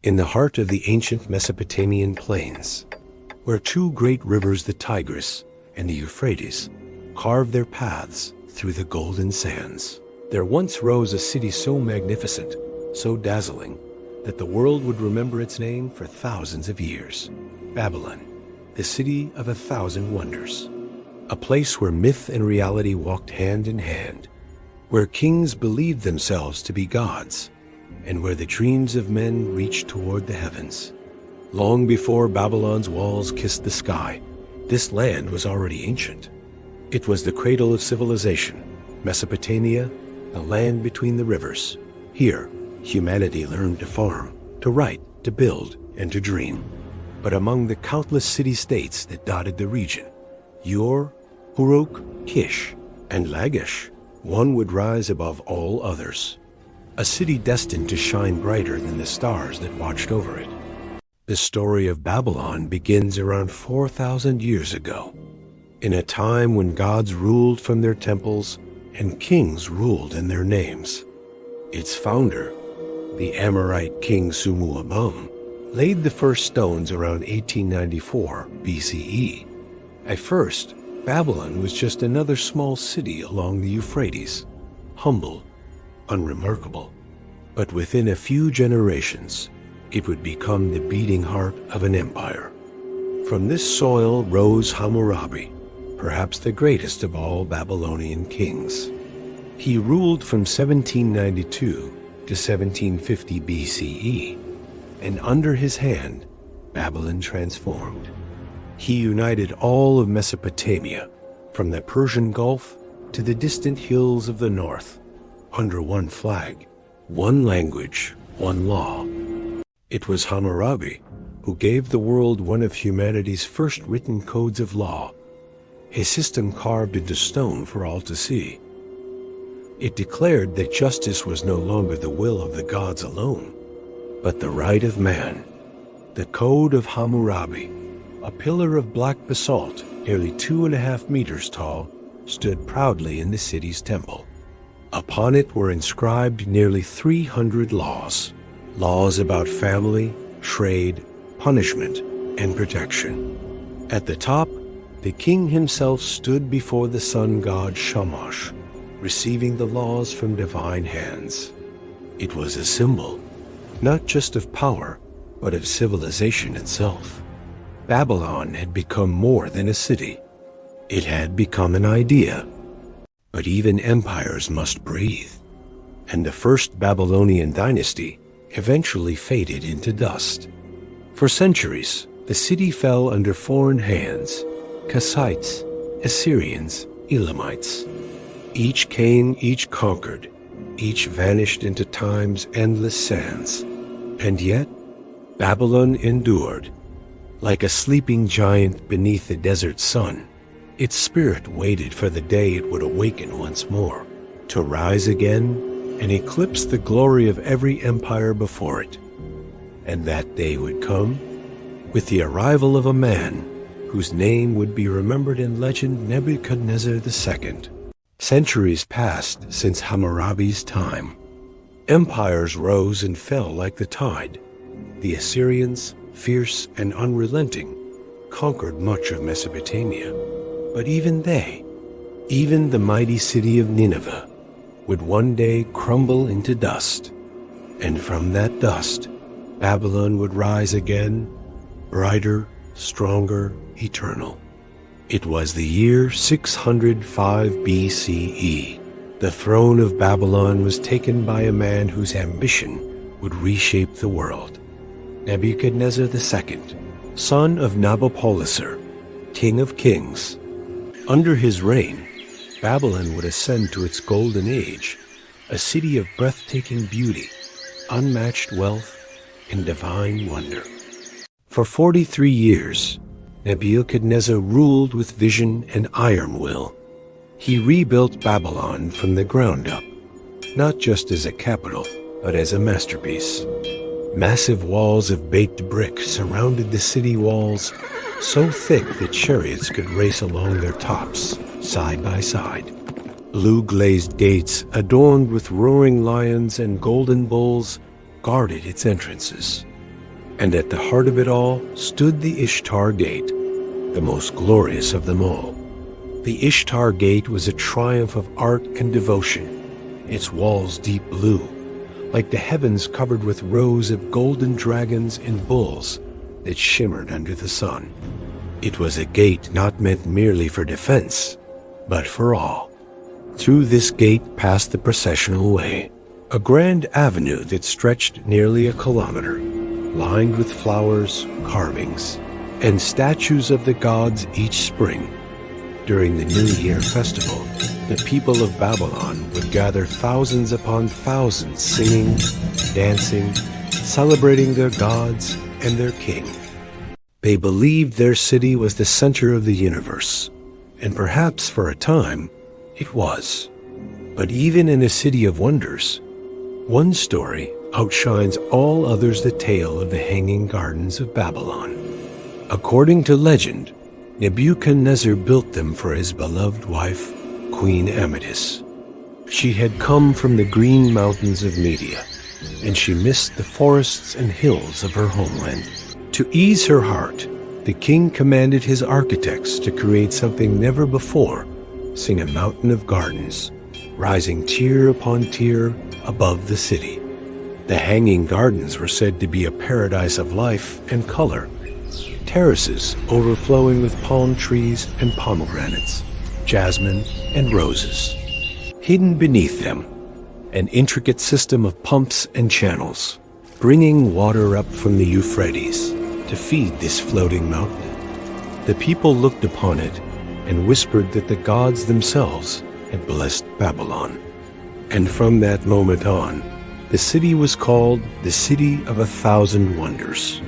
in the heart of the ancient Mesopotamian plains, where two great rivers, the Tigris and the Euphrates, carved their paths through the golden sands. There once rose a city so magnificent, so dazzling, that the world would remember its name for thousands of years. Babylon, the city of 1,000 wonders. A place where myth and reality walked hand in hand, where kings believed themselves to be gods, and where the dreams of men reached toward the heavens. Long before Babylon's walls kissed the sky, this land was already ancient. It was the cradle of civilization, Mesopotamia, the land between the rivers. Here, humanity learned to farm, to write, to build, and to dream. But among the countless city-states that dotted the region, Ur, Uruk, Kish, and Lachish, one would rise above all others. A city destined to shine brighter than the stars that watched over it. The story of Babylon begins around 4,000 years ago, in a time when gods ruled from their temples and kings ruled in their names. Its founder, the Amorite king Sumuabum, laid the first stones around 1894 BCE. At first, Babylon was just another small city along the Euphrates, humble, unremarkable. But within a few generations, it would become the beating heart of an empire. From this soil rose Hammurabi, perhaps the greatest of all Babylonian kings. He ruled from 1792 to 1750 BCE, and under his hand, Babylon transformed. He united all of Mesopotamia, from the Persian Gulf to the distant hills of the north, under one flag, one language, one law. It was Hammurabi who gave the world one of humanity's first written codes of law, a system carved into stone for all to see. It declared that justice was no longer the will of the gods alone, but the right of man. The Code of Hammurabi, a pillar of black basalt nearly 2.5 meters tall, stood proudly in the city's temple. Upon it were inscribed nearly 300 laws. Laws about family, trade, punishment, and protection. At the top, the king himself stood before the sun god Shamash, receiving the laws from divine hands. It was a symbol, not just of power, but of civilization itself. Babylon had become more than a city. It had become an idea. But even empires must breathe, and the first Babylonian dynasty eventually faded into dust. For centuries, the city fell under foreign hands: Kassites, Assyrians, Elamites. Each came, each conquered, each vanished into time's endless sands. And yet, Babylon endured. Like a sleeping giant beneath the desert sun, its spirit waited for the day it would awaken once more, to rise again and eclipse the glory of every empire before it. And that day would come with the arrival of a man whose name would be remembered in legend: Nebuchadnezzar II. Centuries passed since Hammurabi's time. Empires rose and fell like the tide. The Assyrians, fierce and unrelenting, conquered much of Mesopotamia. But even they, even the mighty city of Nineveh, would one day crumble into dust. And from that dust, Babylon would rise again, brighter, stronger, eternal. It was the year 605 BCE. The throne of Babylon was taken by a man whose ambition would reshape the world. Nebuchadnezzar II, son of Nabopolassar, king of kings. Under his reign, Babylon would ascend to its golden age, a city of breathtaking beauty, unmatched wealth, and divine wonder. For 43 years, Nebuchadnezzar ruled with vision and iron will. He rebuilt Babylon from the ground up, not just as a capital, but as a masterpiece. Massive walls of baked brick surrounded the city walls, so thick that chariots could race along their tops, side by side. Blue glazed gates adorned with roaring lions and golden bulls guarded its entrances. And at the heart of it all stood the Ishtar Gate, the most glorious of them all. The Ishtar Gate was a triumph of art and devotion, its walls deep blue, like the heavens covered with rows of golden dragons and bulls that shimmered under the sun. It was a gate not meant merely for defense, but for awe. Through this gate passed the processional way, a grand avenue that stretched nearly a kilometer, lined with flowers, carvings, and statues of the gods each spring. During the New Year festival, the people of Babylon would gather thousands upon thousands singing, dancing, celebrating their gods and their king. They believed their city was the center of the universe, and perhaps for a time, it was. But even in a city of wonders, one story outshines all others: the tale of the Hanging Gardens of Babylon. According to legend, Nebuchadnezzar built them for his beloved wife, Queen Amethyst. She had come from the green mountains of Media, and she missed the forests and hills of her homeland. To ease her heart, the king commanded his architects to create something never before seen a mountain of gardens, rising tier upon tier above the city. The Hanging Gardens were said to be a paradise of life and color, terraces overflowing with palm trees and pomegranates, jasmine and roses. Hidden beneath them, an intricate system of pumps and channels, bringing water up from the Euphrates to feed this floating mountain. The people looked upon it and whispered that the gods themselves had blessed Babylon. And from that moment on, the city was called the City of 1,000 Wonders.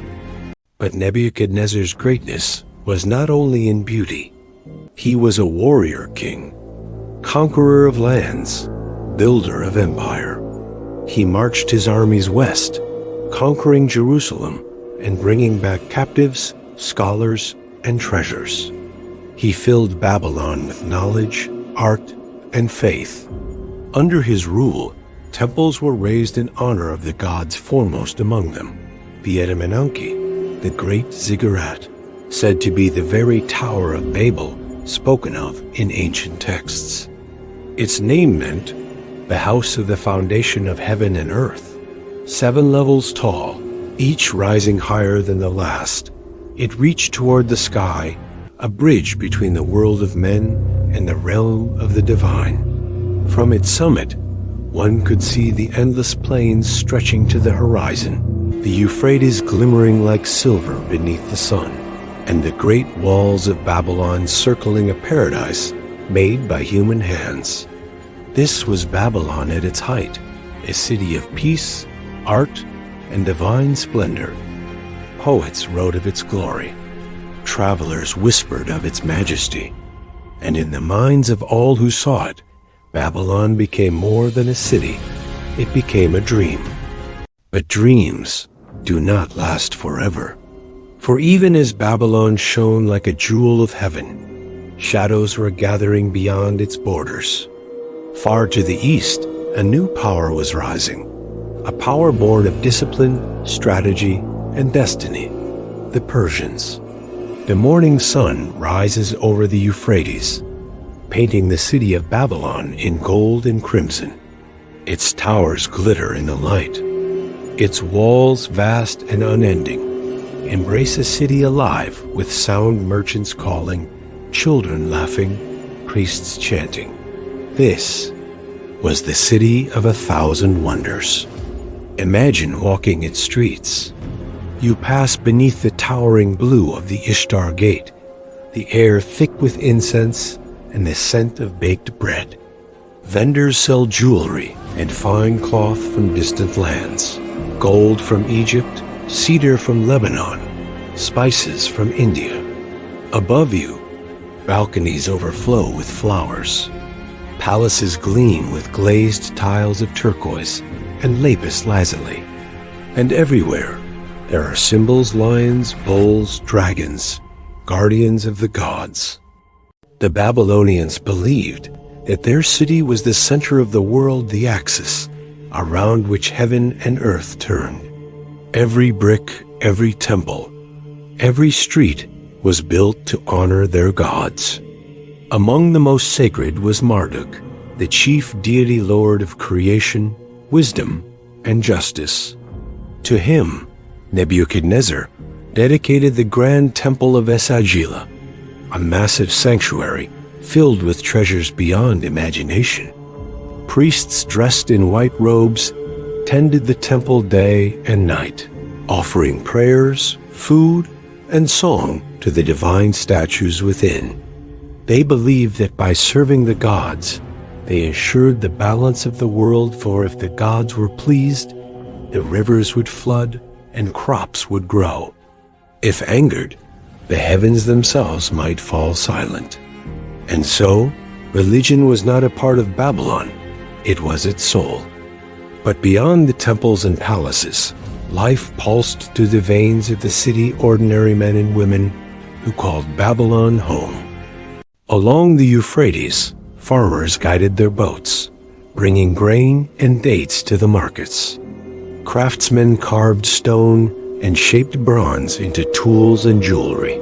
But Nebuchadnezzar's greatness was not only in beauty. He was a warrior king, conqueror of lands, builder of empire. He marched his armies west, conquering Jerusalem and bringing back captives, scholars, and treasures. He filled Babylon with knowledge, art, and faith. Under his rule, temples were raised in honor of the gods foremost among them, the Etemenanki, the great ziggurat, said to be the very Tower of Babel spoken of in ancient texts. Its name meant the house of the foundation of heaven and earth. 7 levels tall, each rising higher than the last, it reached toward the sky, a bridge between the world of men and the realm of the divine. From its summit, one could see the endless plains stretching to the horizon, the Euphrates glimmering like silver beneath the sun, and the great walls of Babylon circling a paradise made by human hands. This was Babylon at its height, a city of peace, art, and divine splendor. Poets wrote of its glory. Travelers whispered of its majesty. And in the minds of all who saw it, Babylon became more than a city. It became a dream. But dreams do not last forever. For even as Babylon shone like a jewel of heaven, shadows were gathering beyond its borders. Far to the east, a new power was rising, a power born of discipline, strategy, and destiny, the Persians. The morning sun rises over the Euphrates, painting the city of Babylon in gold and crimson. Its towers glitter in the light. Its walls, vast and unending, embrace a city alive with sound merchants calling, children laughing, priests chanting. This was the City of 1,000 Wonders. Imagine walking its streets. You pass beneath the towering blue of the Ishtar Gate, the air thick with incense and the scent of baked bread. Vendors sell jewelry and fine cloth from distant lands, gold from Egypt, cedar from Lebanon, spices from India. Above you, balconies overflow with flowers. Palaces gleam with glazed tiles of turquoise and lapis lazuli. And everywhere, there are symbols, lions, bulls, dragons, guardians of the gods. The Babylonians believed that their city was the center of the world, the axis, around which heaven and earth turned. Every brick, every temple, every street was built to honor their gods. Among the most sacred was Marduk, the chief deity lord of creation, wisdom, and justice. To him, Nebuchadnezzar dedicated the grand temple of Esagila, a massive sanctuary filled with treasures beyond imagination. Priests dressed in white robes tended the temple day and night, offering prayers, food, and song to the divine statues within. They believed that by serving the gods, they ensured the balance of the world, for if the gods were pleased, the rivers would flood and crops would grow. If angered, the heavens themselves might fall silent. And so, religion was not a part of Babylon, it was its soul. But beyond the temples and palaces, life pulsed through the veins of the city ordinary men and women who called Babylon home. Along the Euphrates, farmers guided their boats, bringing grain and dates to the markets. Craftsmen carved stone and shaped bronze into tools and jewelry.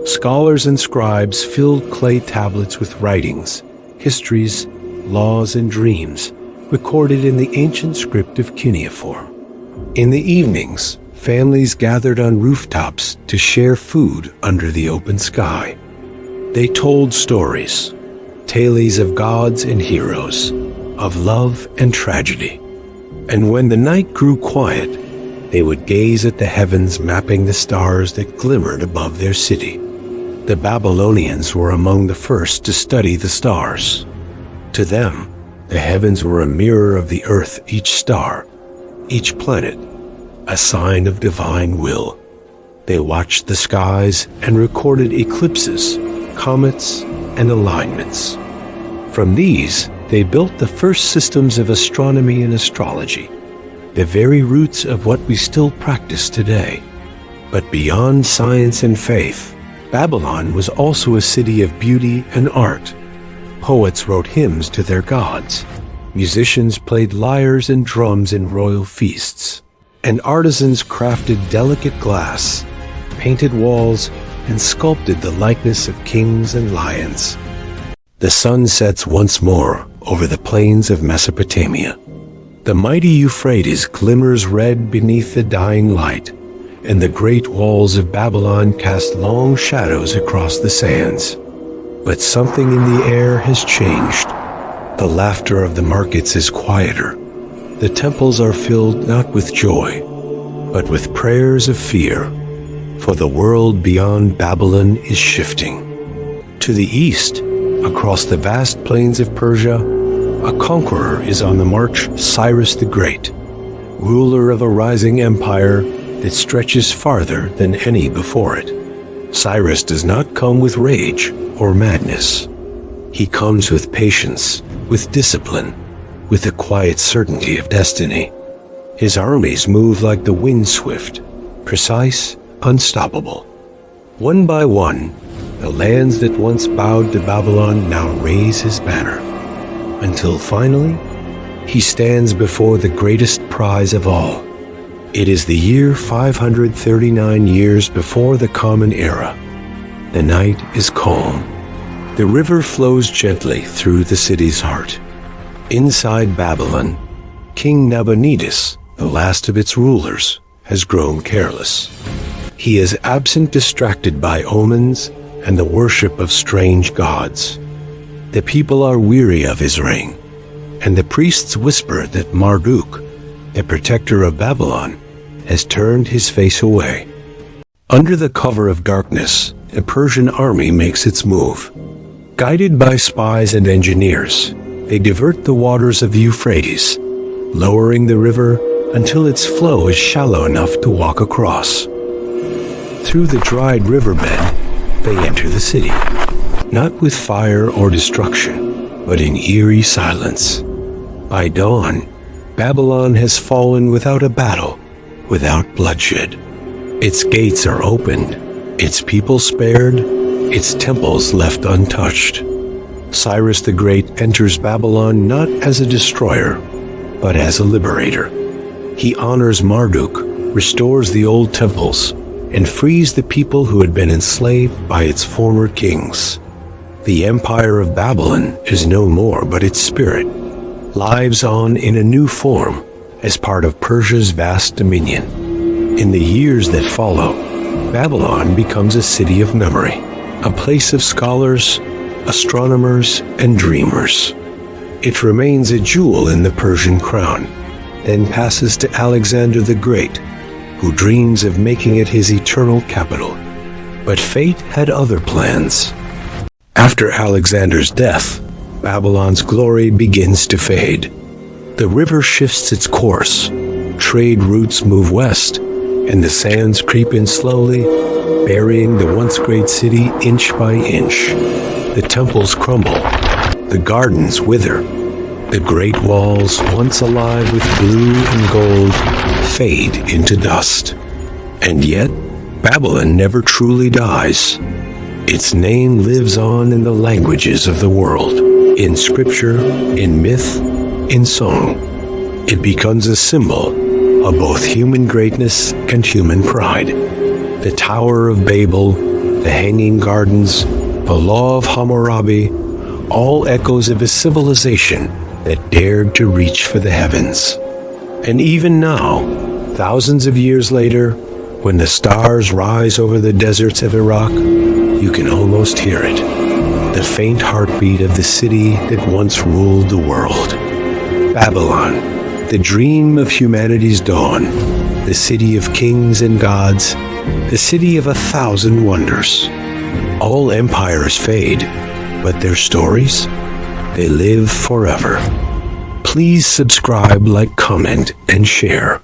Scholars and scribes filled clay tablets with writings, histories, laws, and dreams recorded in the ancient script of cuneiform. In the evenings, families gathered on rooftops to share food under the open sky. They told stories, tales of gods and heroes, of love and tragedy. And when the night grew quiet, they would gaze at the heavens, mapping the stars that glimmered above their city. The Babylonians were among the first to study the stars. To them, the heavens were a mirror of the earth, each star, each planet, a sign of divine will. They watched the skies and recorded eclipses, comets, and alignments. From these, they built the first systems of astronomy and astrology, the very roots of what we still practice today. But beyond science and faith, Babylon was also a city of beauty and art. Poets wrote hymns to their gods. Musicians played lyres and drums in royal feasts. And artisans crafted delicate glass, painted walls, and sculpted the likeness of kings and lions. The sun sets once more over the plains of Mesopotamia. The mighty Euphrates glimmers red beneath the dying light, and the great walls of Babylon cast long shadows across the sands. But something in the air has changed. The laughter of the markets is quieter. The temples are filled not with joy, but with prayers of fear, for the world beyond Babylon is shifting. To the east, across the vast plains of Persia, a conqueror is on the march, Cyrus the Great, ruler of a rising empire that stretches farther than any before it. Cyrus does not come with rage or madness. He comes with patience, with discipline, with the quiet certainty of destiny. His armies move like the wind, swift, precise, unstoppable. One by one, the lands that once bowed to Babylon now raise his banner, until finally, he stands before the greatest prize of all. It is the year 539 years before the Common Era. The night is calm. The river flows gently through the city's heart. Inside Babylon, King Nabonidus, the last of its rulers, has grown careless. He is absent, distracted by omens and the worship of strange gods. The people are weary of his reign, and the priests whisper that Marduk, the protector of Babylon, has turned his face away. Under the cover of darkness, a Persian army makes its move. Guided by spies and engineers, they divert the waters of the Euphrates, lowering the river until its flow is shallow enough to walk across. Through the dried riverbed, they enter the city, not with fire or destruction, but in eerie silence. By dawn, Babylon has fallen without a battle, without bloodshed. Its gates are opened, its people spared, its temples left untouched. Cyrus the Great enters Babylon not as a destroyer, but as a liberator. He honors Marduk, restores the old temples, and frees the people who had been enslaved by its former kings. The Empire of Babylon is no more, but its spirit lives on in a new form as part of Persia's vast dominion. In the years that follow, Babylon becomes a city of memory, a place of scholars, astronomers, and dreamers. It remains a jewel in the Persian crown, then passes to Alexander the Great, who dreams of making it his eternal capital. But fate had other plans. After Alexander's death, Babylon's glory begins to fade. The river shifts its course, trade routes move west, and the sands creep in slowly, burying the once great city inch by inch. The temples crumble, the gardens wither, the great walls, once alive with blue and gold, fade into dust. And yet, Babylon never truly dies. Its name lives on in the languages of the world, in scripture, in myth, in song. It becomes a symbol of both human greatness and human pride. The Tower of Babel, the Hanging Gardens, the Law of Hammurabi, all echoes of a civilization that dared to reach for the heavens. And even now, thousands of years later, when the stars rise over the deserts of Iraq, you can almost hear it, the faint heartbeat of the city that once ruled the world. Babylon, the dream of humanity's dawn, the city of kings and gods, the city of 1,000 wonders. All empires fade, but their stories, they live forever. Please subscribe, like, comment, and share.